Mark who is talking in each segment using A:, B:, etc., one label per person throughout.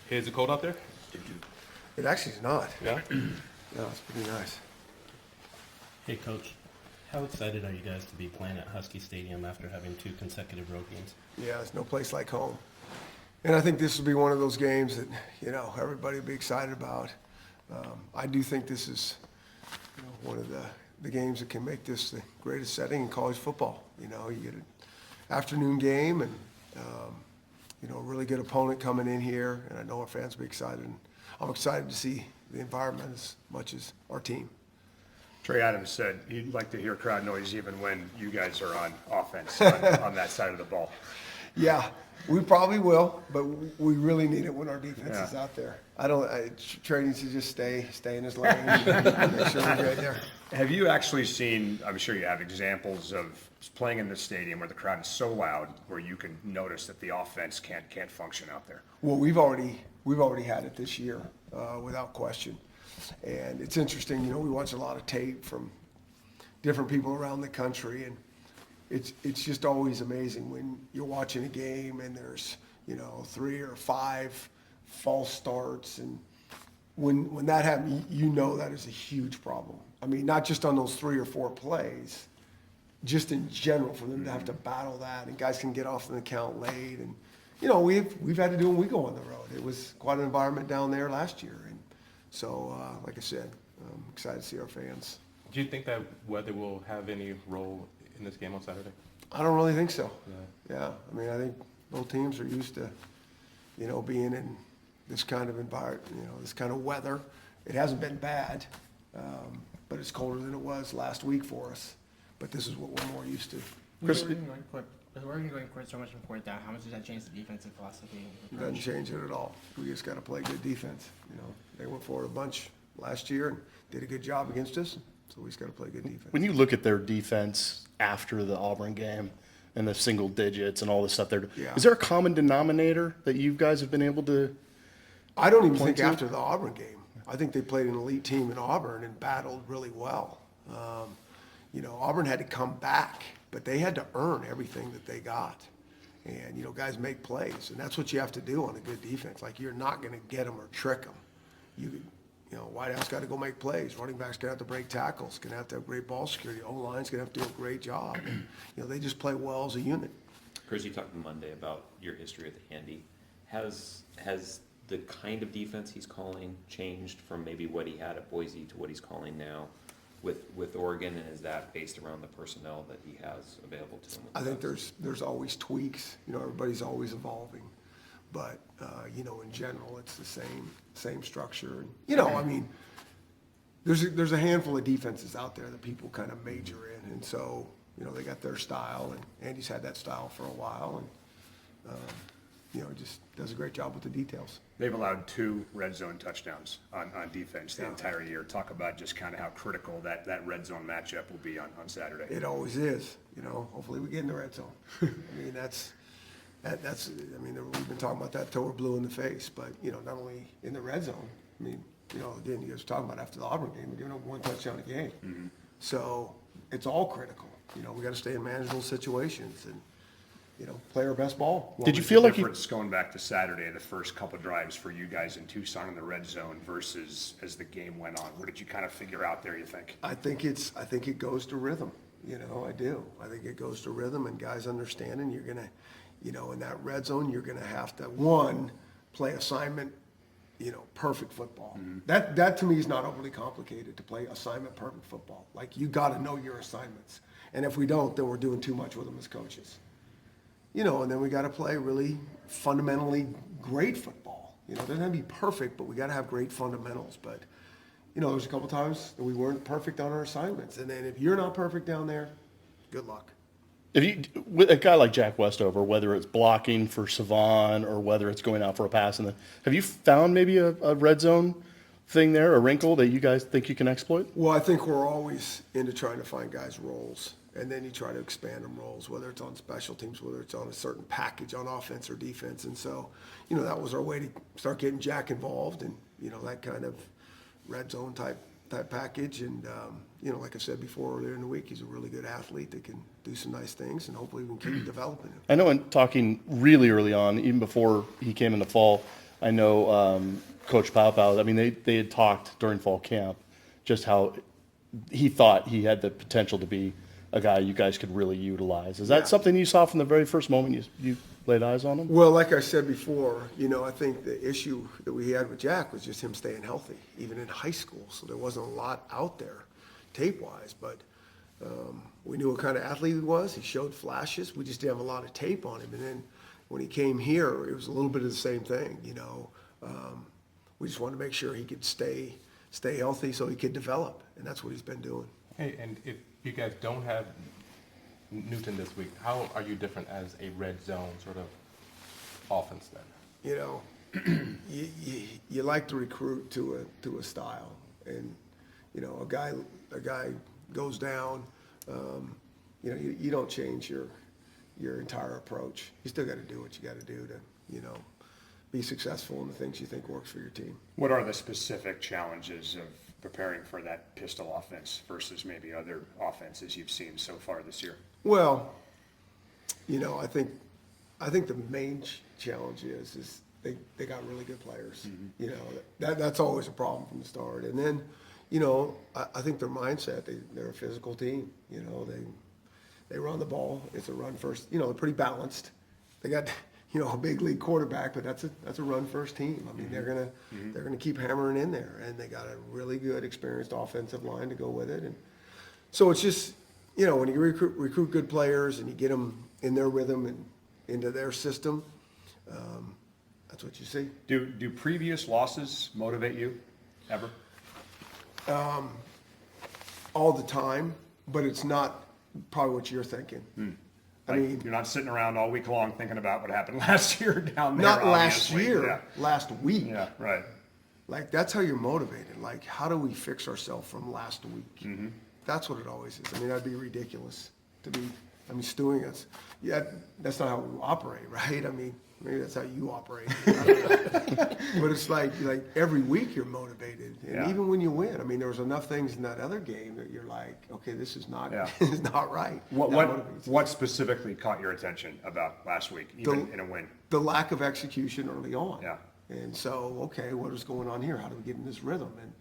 A: Hey, is it cold out there?
B: It actually is not.
A: Yeah?
B: No, it's pretty nice.
C: Hey, Coach. How excited are you guys to be playing at Husky Stadium after having 2 consecutive road games?
B: Yeah, there's no place like home. And I think this will be one of those games that, everybody will be excited about. I do think this is one of the games that can make this the greatest setting in college football. You get an afternoon game and, a really good opponent coming in here, and I know our fans will be excited. And I'm excited to see the environment as much as our team.
D: Trey Adams said he'd like to hear crowd noise even when you guys are on offense on that side of the ball.
B: Yeah, we probably will, but we really need it when our defense is out there. Trey needs to just stay in his lane and make sure we're right there.
D: Have you actually seen, I'm sure you have, examples of playing in this stadium where the crowd is so loud where you can notice that the offense can't function out there?
B: Well, we've already had it this year, without question. And it's interesting, we watch a lot of tape from different people around the country, and it's just always amazing when you're watching a game and there's 3 or 5 false starts, and when that happens, that is a huge problem. I mean, not just on those 3 or 4 plays, just in general for them to have to battle that, and guys can get off an account late, and we've had to do it when we go on the road. It was quite an environment down there last year, and so like I said, I'm excited to see our fans.
A: Do you think that weather will have any role in this game on Saturday?
B: I don't really think so. Yeah. I mean, I think both teams are used to, being in this kind of environment, this kind of weather. It hasn't been bad, but it's colder than it was last week for us. But this is what we're more used to.
E: Chris, with Oregon going so much from fourth down, how much does that change the defensive philosophy?
B: It doesn't change it at all. We just got to play good defense. They went forward a bunch last year and did a good job against us, so we just got to play good defense.
F: When you look at their defense after the Auburn game and the single digits and all this stuff there, is there a common denominator that you guys have been able to?
B: I don't even think after the Auburn game. I think they played an elite team in Auburn and battled really well. Auburn had to come back, but they had to earn everything that they got. And, guys make plays, and that's what you have to do on a good defense. Like, you're not going to get them or trick them. Wideout's got to go make plays. Running back's going to have to break tackles, going to have to have great ball security. O-line's going to have to do a great job. And, they just play well as a unit.
G: Chris, you talked Monday about your history with Andy. Has the kind of defense he's calling changed from maybe what he had at Boise to what he's calling now with Oregon, and is that based around the personnel that he has available to him?
B: I think there's always tweaks. Everybody's always evolving, but in general, it's the same structure. And I mean, there's a handful of defenses out there that people kind of major in, and so they got their style, and Andy's had that style for a while, and just does a great job with the details.
D: They've allowed 2 red zone touchdowns on defense the entire year. Talk about just kind of how critical that red zone matchup will be on Saturday.
B: It always is. Hopefully we get in the red zone. I mean, we've been talking about that till we're blue in the face, but, not only in the red zone. I mean, again, you guys were talking about after the Auburn game, we're giving up 1 touchdown a game. Mm-hmm. So it's all critical. We got to stay in manageable situations and, play our best ball.
F: Did you feel like
D: going back to Saturday, the first couple drives for you guys in Tucson in the red zone versus as the game went on? What did you kind of figure out there, you think?
B: I think it goes to rhythm. I do. I think it goes to rhythm, and guys understanding you're going to, in that red zone, you're going to have to, play assignment, perfect football. Mm-hmm. That to me is not overly complicated to play assignment perfect football. Like, you got to know your assignments. And if we don't, then we're doing too much with them as coaches. And then we got to play really fundamentally great football. It doesn't have to be perfect, but we got to have great fundamentals. But, there's a couple times that we weren't perfect on our assignments. And then if you're not perfect down there, good luck.
F: With a guy like Jack Westover, whether it's blocking for Savon or whether it's going out for a pass, have you found maybe a red zone thing there, a wrinkle that you guys think you can exploit?
B: Well, I think we're always into trying to find guys' roles. And then you try to expand them roles, whether it's on special teams, whether it's on a certain package on offense or defense. And so, that was our way to start getting Jack involved and, that kind of red zone type package. And, like I said before earlier in the week, he's a really good athlete that can do some nice things, and hopefully we can keep developing him.
F: I know in talking really early on, even before he came in the fall, I know Coach Paopao, I mean, they had talked during fall camp just how he thought he had the potential to be a guy you guys could really utilize. Is that
B: Yeah.
F: something you saw from the very first moment you laid eyes on him?
B: Well, like I said before, I think the issue that we had with Jack was just him staying healthy, even in high school. So there wasn't a lot out there tape-wise, but we knew what kind of athlete he was. He showed flashes. We just didn't have a lot of tape on him. And then when he came here, it was a little bit of the same thing, We just wanted to make sure he could stay healthy so he could develop, and that's what he's been doing.
A: Hey, and if you guys don't have Newton this week, how are you different as a red zone sort of offense then?
B: You like to recruit to a style, and a guy goes down, you don't change your entire approach. You still got to do what you got to do to be successful in the things you think works for your team.
D: What are the specific challenges of preparing for that pistol offense versus maybe other offenses you've seen so far this year?
B: Well, I think the main challenge is they got really good players. That's always a problem from the start. And then, I think their mindset, they're a physical team. They run the ball. It's a run first. They're pretty balanced. They got a big league quarterback, but that's a run first team. I mean, they're gonna keep hammering in there, and they got a really good experienced offensive line to go with it. And so it's just when you recruit good players and you get them in their rhythm and into their system, that's what you see.
D: Do previous losses motivate you ever?
B: All the time, but it's not probably what you're thinking. I mean,
D: You're not sitting around all week long thinking about what happened last year down there.
B: not last
D: obviously.
B: year,
D: Yeah.
B: last week.
D: Yeah, right.
B: Like, that's how you're motivated. Like, how do we fix ourselves from last week?
D: Mm-hmm.
B: That's what it always is. I mean, that'd be ridiculous to be, Stewing, that's not how we operate, right? I mean, maybe that's how you operate. I don't know. But it's like every week you're motivated. And
D: Yeah.
B: even when you win, there was enough things in that other game that you're like, okay, this is not,
D: Yeah.
B: this is not right.
D: What
B: That motivates you.
D: what specifically caught your attention about last week, even in a win?
B: The lack of execution early on.
D: Yeah.
B: And so, okay, what is going on here? How do we get in this rhythm? And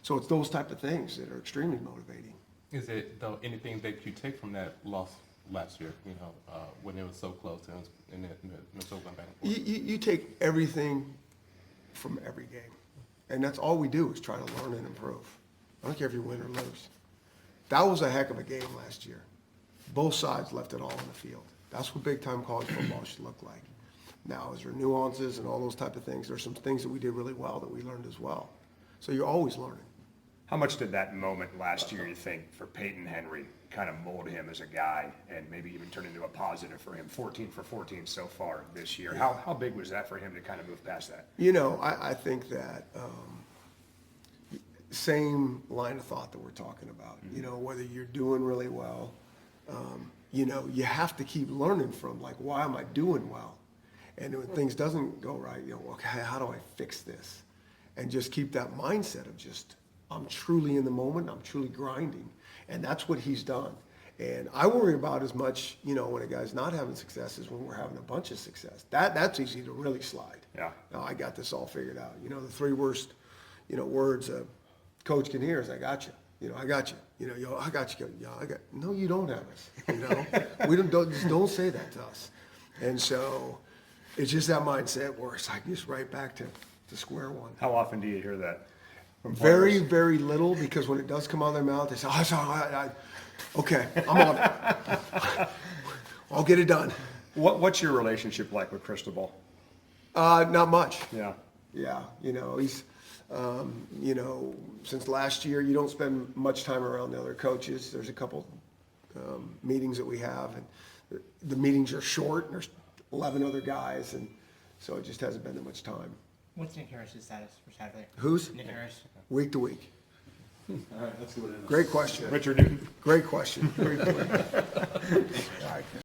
B: so it's those type of things that are extremely motivating.
A: Is it, though, anything that you take from that loss last year, when it was so close and it was so going back and forth?
B: You take everything from every game. And that's all we do is try to learn and improve. I don't care if you win or lose. That was a heck of a game last year. Both sides left it all on the field. That's what big-time college football should look like. Now, is there nuances and all those type of things? There's some things that we did really well that we learned as well. So you're always learning.
D: How much did that moment last year, you think, for Peyton Henry kind of mold him as a guy and maybe even turn into a positive for him? 14 for 14 so far this year. How big was that for him to kind of move past that?
B: I think that same line of thought that we're talking about. Whether you're doing really well, you have to keep learning from, like, why am I doing well? And when things doesn't go right, okay, how do I fix this? And just keep that mindset of just, I'm truly in the moment, I'm truly grinding. And that's what he's done. And I worry about as much, when a guy's not having success as when we're having a bunch of success. That's easy to really slide.
D: Yeah.
B: Now, I got this all figured out. The three worst, words a coach can hear is, I got you. I got you. I got you. No, you don't have us. We don't say that to us. And so it's just that mindset where it's like just right back to square one.
D: How often do you hear that from
B: Very,
D: players?
B: very little, because when it does come out of their mouth, they say, oh, sorry, okay, I'm on it. I'll get it done.
D: What's your relationship like with Cristobal?
B: Not much.
D: Yeah.
B: Yeah, he's, since last year, you don't spend much time around the other coaches. There's a couple meetings that we have, and the meetings are short, and there's 11 other guys, and so it just hasn't been that much time.
E: What's Nick Harris's status for Saturday?
B: Who's?
E: Nick Harris.
B: Week to week.
F: All right, let's see what it is.
B: Great question.
D: Richard Newton?
B: Great question. Great question. All right.